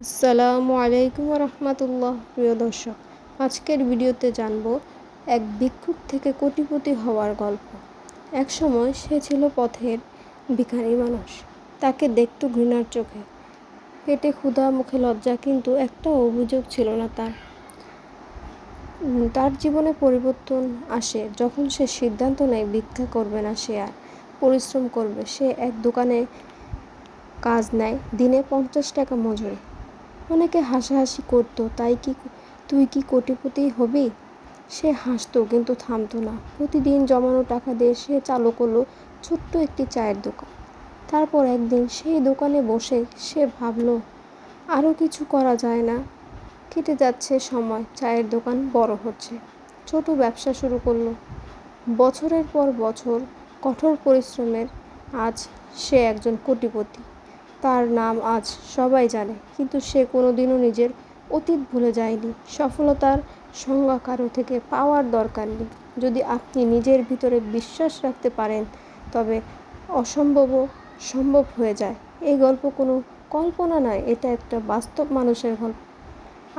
আসসালামু আলাইকুম রহমতুল্লাহ। প্রিয় দর্শক, আজকের ভিডিওতে জানব এক ভিক্ষুক থেকে কোটিপতি হওয়ার গল্প। এক সময় সে ছিল পথের ভিখারি মানুষ। তাকে দেখতো ঘৃণার চোখে। পেটে ক্ষুধা, মুখে লজ্জা, কিন্তু একটা অভিযোগ ছিল না তার। তার জীবনে পরিবর্তন আসে যখন সে সিদ্ধান্ত নেয় ভিক্ষা করবে না, সে আর পরিশ্রম করবে। সে এক দোকানে কাজ নেয়, দিনে 50 টাকা মজুরি। অনেকে হাসাহাসি করতো, তুই কি কোটিপতি হবি? সে হাসতো কিন্তু থামতো না। প্রতিদিন জমানো টাকা দিয়ে সে চালু করলো ছোট্ট একটি চায়ের দোকান। তারপর একদিন সেই দোকানে বসে সে ভাবলো, আরও কিছু করা যায় না? কেটে যাচ্ছে সময়, চায়ের দোকান বড় হচ্ছে। ছোট ব্যবসা শুরু করলো। বছরের পর বছর কঠোর পরিশ্রমের আজ সে একজন কোটিপতি। তার নাম আজ সবাই জানে, কিন্তু সে কোনোদিনও নিজের অতীত ভুলে যায়নি। সফলতার সংজ্ঞা কারো থেকে পাওয়ার দরকার নেই। যদি আপনি নিজের ভিতরে বিশ্বাস রাখতে পারেন, তবে অসম্ভবও সম্ভব হয়ে যায়। এই গল্প কোনো কল্পনা নয়, এটা একটা বাস্তব মানুষের গল্প।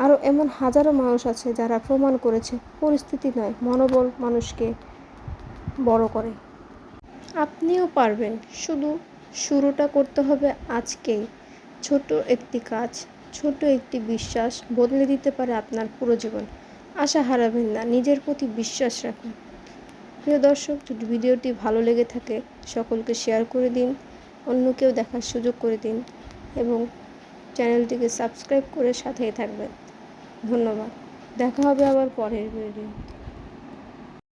আরও এমন হাজারো মানুষ আছে যারা প্রমাণ করেছে পরিস্থিতি নয়, মনোবল মানুষকে বড় করে। আপনিও পারবেন, শুধু শুরুটা করতে হবে আজকেই। ছোট একটি কাজ, ছোট একটি বিশ্বাস বদলে দিতে পারে আপনার পুরো জীবন। আশা হারাবেন না, নিজের প্রতি বিশ্বাস রাখুন। প্রিয় দর্শক, যদি ভিডিওটি ভালো লেগে থাকে সকলকে শেয়ার করে দিন, অন্য কেউ দেখার সুযোগ করে দিন এবং চ্যানেলটিকে সাবস্ক্রাইব করে সাথেই থাকবেন। ধন্যবাদ। দেখা হবে আবার পরের ভিডিও।